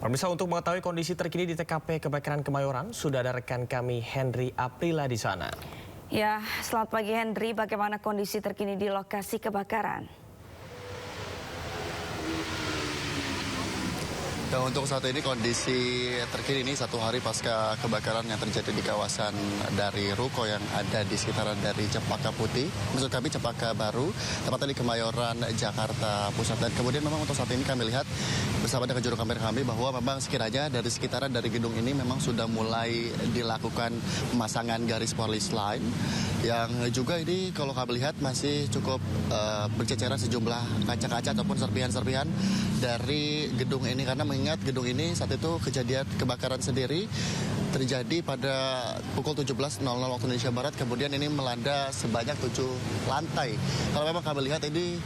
Pemirsa, untuk mengetahui kondisi terkini di TKP kebakaran Kemayoran, sudah ada rekan kami Henry Aprila di sana. Ya, selamat pagi Henry. Bagaimana kondisi terkini di lokasi kebakaran? Dan untuk saat ini kondisi terkini ini satu hari pasca kebakaran yang terjadi di kawasan dari ruko yang ada di sekitaran dari Cempaka Putih, maksud kami Cempaka Baru, tepatnya di Kemayoran, Jakarta Pusat. Dan kemudian memang untuk saat ini kami lihat bersama dengan juru kamera kami bahwa memang sekiranya dari sekitaran dari gedung ini memang sudah mulai dilakukan pemasangan garis polis line yang juga ini kalau kami lihat masih cukup berceceran sejumlah kaca-kaca ataupun serpihan-serpihan dari gedung ini, karena mengingat gedung ini saat itu kejadian kebakaran sendiri terjadi pada pukul 17.00 waktu Indonesia Barat, kemudian ini melanda sebanyak 7 lantai. Kalau memang kami lihat ini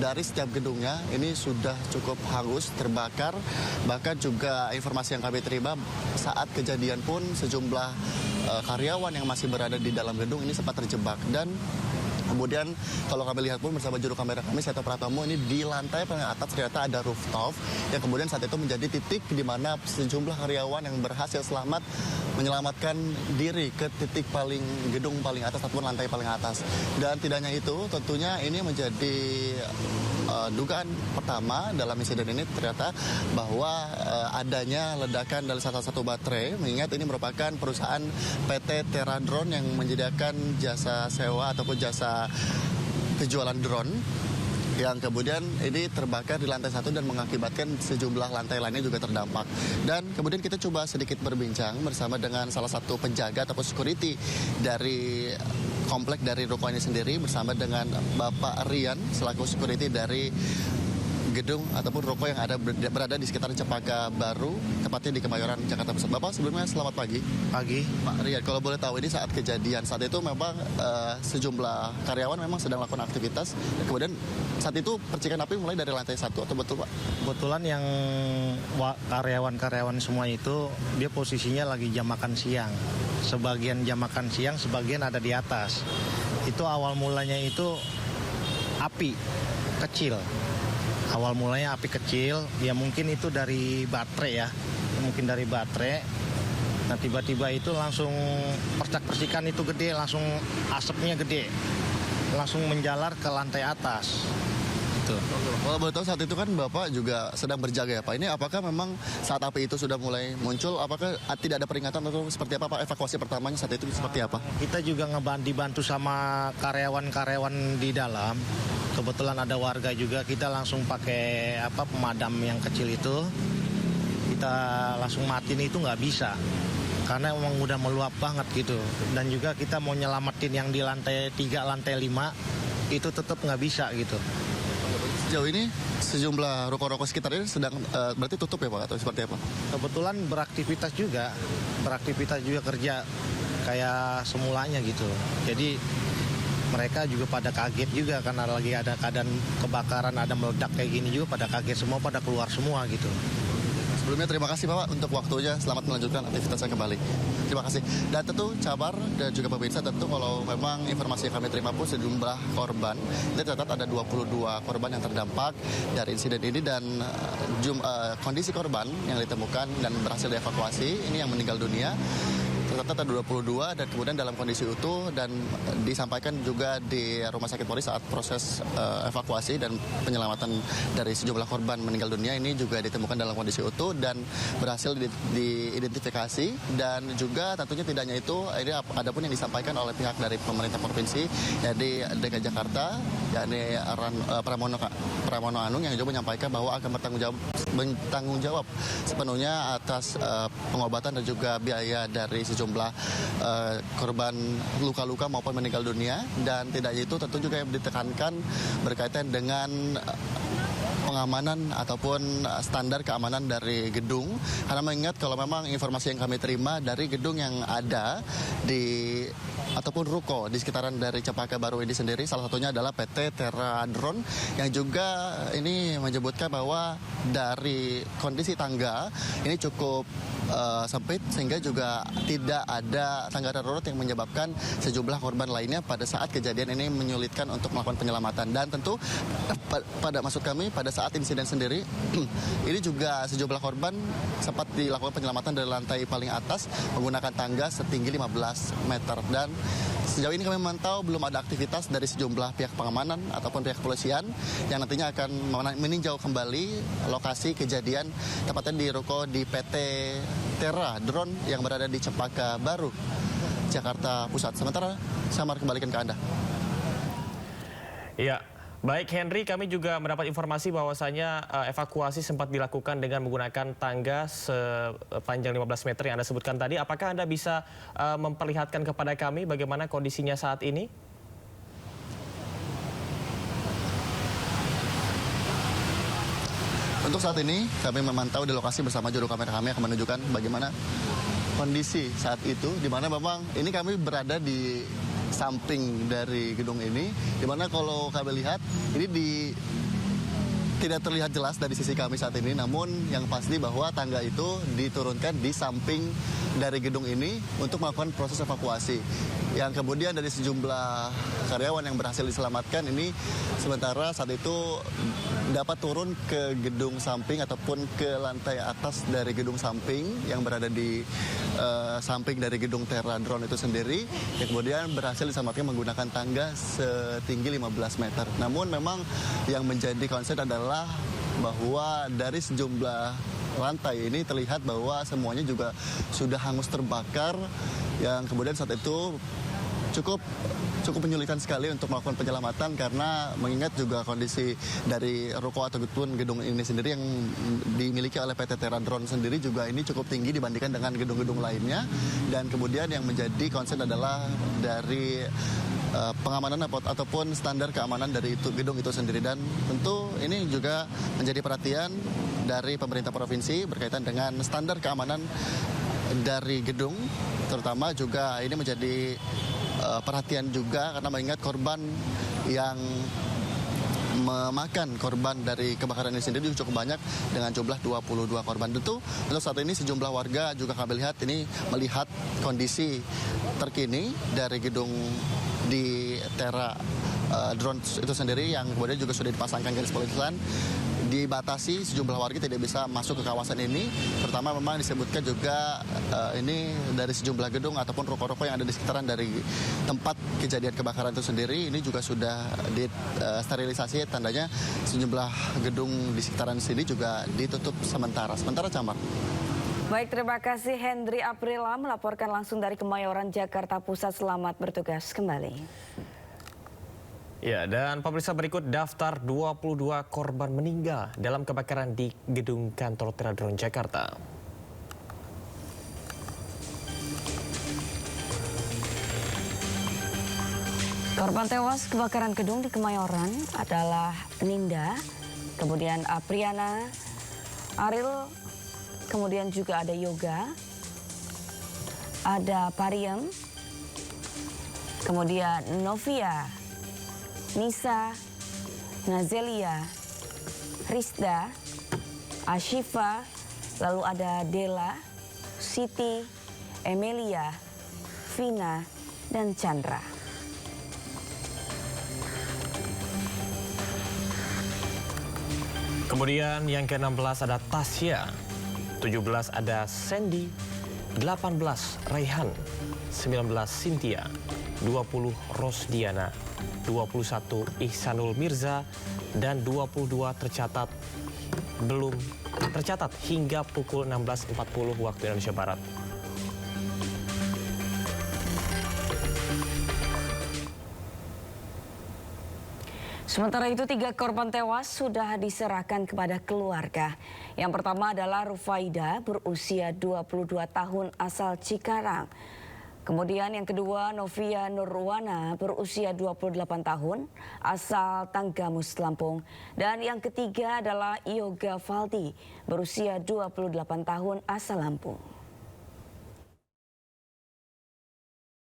dari setiap gedungnya ini sudah cukup hangus, terbakar. Bahkan juga informasi yang kami terima saat kejadian pun sejumlah karyawan yang masih berada di dalam gedung ini sempat terjebak. Dan kemudian kalau kami lihat pun bersama juru kamera kami, Seto Pratomo, ini di lantai paling atas ternyata ada rooftop yang kemudian saat itu menjadi titik di mana sejumlah karyawan yang berhasil selamat menyelamatkan diri ke titik gedung paling atas ataupun lantai paling atas. Dan tidak hanya itu, tentunya ini menjadi dugaan pertama dalam insiden ini ternyata bahwa adanya ledakan dari salah satu baterai, mengingat ini merupakan perusahaan PT Teradrone yang menyediakan jasa sewa ataupun jasa penjualan drone yang kemudian ini terbakar di lantai 1 dan mengakibatkan sejumlah lantai lainnya juga terdampak. Dan kemudian kita coba sedikit berbincang bersama dengan salah satu penjaga ataupun security dari komplek dari ruko ini sendiri, bersama dengan Bapak Rian selaku security dari gedung ataupun ruko yang berada di sekitar Cempaka Baru, tepatnya di Kemayoran, Jakarta Pusat. Bapak, sebelumnya selamat pagi. Pagi. Pak Rian, kalau boleh tahu ini saat kejadian saat itu memang sejumlah karyawan memang sedang melakukan aktivitas, dan kemudian saat itu percikan api mulai dari lantai 1 atau betul, Pak? Kebetulan yang karyawan semua itu dia posisinya lagi jam makan siang. Sebagian jam makan siang, sebagian ada di atas. Itu awal mulanya itu api kecil. Awal mulanya api kecil, ya mungkin itu dari baterai ya. Mungkin dari baterai. Nah tiba-tiba itu langsung percikan itu gede, langsung asapnya gede. Langsung menjalar ke lantai atas. Gitu. Kalau boleh tahu saat itu kan Bapak juga sedang berjaga ya Pak. Ini apakah memang saat api itu sudah mulai muncul, apakah tidak ada peringatan atau seperti apa Pak? Evakuasi pertamanya saat itu seperti apa? Kita juga dibantu sama karyawan-karyawan di dalam. Kebetulan ada warga juga, kita langsung pakai pemadam yang kecil itu. Kita langsung matiin itu nggak bisa. Karena emang udah meluap banget gitu. Dan juga kita mau nyelamatin yang di lantai 3, lantai 5, itu tetap nggak bisa gitu. Sejauh ini sejumlah ruko-ruko sekitar ini sedang berarti tutup ya Pak, atau seperti apa? Kebetulan beraktivitas juga kerja kayak semulanya gitu. Jadi mereka juga pada kaget juga karena lagi ada keadaan kebakaran, ada meledak kayak gini juga, pada kaget semua, pada keluar semua gitu. Sebelumnya terima kasih Bapak untuk waktunya, selamat melanjutkan aktivitasnya kembali. Terima kasih. Dan tentu Cabar dan juga pemirsa, tentu kalau memang informasi yang kami terima pun sejumlah korban, ini tercatat ada 22 korban yang terdampak dari insiden ini, dan kondisi korban yang ditemukan dan berhasil dievakuasi ini yang meninggal dunia tercatat ada 22 dan kemudian dalam kondisi utuh, dan disampaikan juga di Rumah Sakit Polri saat proses evakuasi dan penyelamatan dari sejumlah korban meninggal dunia ini juga ditemukan dalam kondisi utuh dan berhasil diidentifikasi. Dan juga tentunya tidak hanya itu, ini ada pun yang disampaikan oleh pihak dari pemerintah provinsi, jadi DKI Jakarta, yakni Pramono Anung, yang juga menyampaikan bahwa akan bertanggung jawab sepenuhnya atas pengobatan dan juga biaya dari sejumlah korban luka-luka maupun meninggal dunia. Dan tidak hanya itu, tentu juga yang ditekankan berkaitan dengan pengamanan ataupun standar keamanan dari gedung, karena mengingat kalau memang informasi yang kami terima dari gedung yang ada di ataupun ruko di sekitaran dari Cempaka Baru ini sendiri, salah satunya adalah PT Teradrone, yang juga ini menyebutkan bahwa dari kondisi tangga ini cukup sempit, sehingga juga tidak ada tangga darurat yang menyebabkan sejumlah korban lainnya pada saat kejadian ini menyulitkan untuk melakukan penyelamatan. Dan tentu pada maksud kami pada saat saat insiden sendiri, ini juga sejumlah korban sempat dilakukan penyelamatan dari lantai paling atas menggunakan tangga setinggi 15 meter. Dan sejauh ini kami memantau belum ada aktivitas dari sejumlah pihak pengamanan ataupun pihak kepolisian yang nantinya akan meninjau kembali lokasi kejadian tepatnya di ruko di PT Terra Drone yang berada di Cempaka Baru, Jakarta Pusat. Sementara saya kembalikan ke Anda. Ya, baik Henry, kami juga mendapat informasi bahwasanya evakuasi sempat dilakukan dengan menggunakan tangga sepanjang 15 meter yang Anda sebutkan tadi. Apakah Anda bisa memperlihatkan kepada kami bagaimana kondisinya saat ini? Untuk saat ini kami memantau di lokasi bersama juru kamera kami akan menunjukkan bagaimana kondisi saat itu, di mana memang ini kami berada di samping dari gedung ini, di mana kalau kami lihat ini tidak terlihat jelas dari sisi kami saat ini, namun yang pasti bahwa tangga itu diturunkan di samping dari gedung ini untuk melakukan proses evakuasi. Yang kemudian dari sejumlah karyawan yang berhasil diselamatkan ini sementara saat itu dapat turun ke gedung samping ataupun ke lantai atas dari gedung samping yang berada di samping dari gedung Terra Drone itu sendiri, yang kemudian berhasil diselamatkan menggunakan tangga setinggi 15 meter. Namun memang yang menjadi concern adalah bahwa dari sejumlah lantai ini terlihat bahwa semuanya juga sudah hangus terbakar, yang kemudian saat itu cukup menyulitkan sekali untuk melakukan penyelamatan karena mengingat juga kondisi dari ruko ataupun gedung ini sendiri yang dimiliki oleh PT Terra Drone sendiri juga ini cukup tinggi dibandingkan dengan gedung-gedung lainnya. Dan kemudian yang menjadi concern adalah dari pengamanan ataupun standar keamanan dari gedung itu sendiri. Dan tentu ini juga menjadi perhatian dari pemerintah provinsi berkaitan dengan standar keamanan dari gedung, terutama juga ini menjadi perhatian juga karena mengingat korban yang memakan korban dari kebakaran ini sendiri cukup banyak dengan jumlah 22 korban. Tentu saat ini sejumlah warga juga kami lihat ini melihat kondisi terkini dari gedung di Terra Drone itu sendiri yang kemudian juga sudah dipasangkan garis polisian. Dibatasi sejumlah warga tidak bisa masuk ke kawasan ini, terutama memang disebutkan juga ini dari sejumlah gedung ataupun ruko-ruko yang ada di sekitaran dari tempat kejadian kebakaran itu sendiri ini juga sudah disterilisasi, tandanya sejumlah gedung di sekitaran sini juga ditutup sementara Camar. Baik, terima kasih Henry Aprila melaporkan langsung dari Kemayoran, Jakarta Pusat. Selamat bertugas kembali. Ya, dan pemirsa berikut daftar 22 korban meninggal dalam kebakaran di gedung kantor Terra Drone Jakarta. Korban tewas kebakaran gedung di Kemayoran adalah Ninda, kemudian Apriana, Ariel, kemudian juga ada Yoga, ada Pariem, kemudian Novia, Nisa, Nazelia, Rizda, Ashifa, lalu ada Dela, Siti, Emilia, Vina, dan Chandra. Kemudian yang ke-16 ada Tasya, 17 ada Sandy, 18 Raihan, 19 Cynthia, 20 Rosdiana, 21 Ihsanul Mirza, dan 22 belum tercatat hingga pukul 16.40 waktu Indonesia Barat. Sementara itu 3 korban tewas sudah diserahkan kepada keluarga. Yang pertama adalah Rufaida berusia 22 tahun asal Cikarang. Kemudian yang kedua Novia Nurwana berusia 28 tahun asal Tanggamus, Lampung. Dan yang ketiga adalah Yoga Valdi berusia 28 tahun asal Lampung.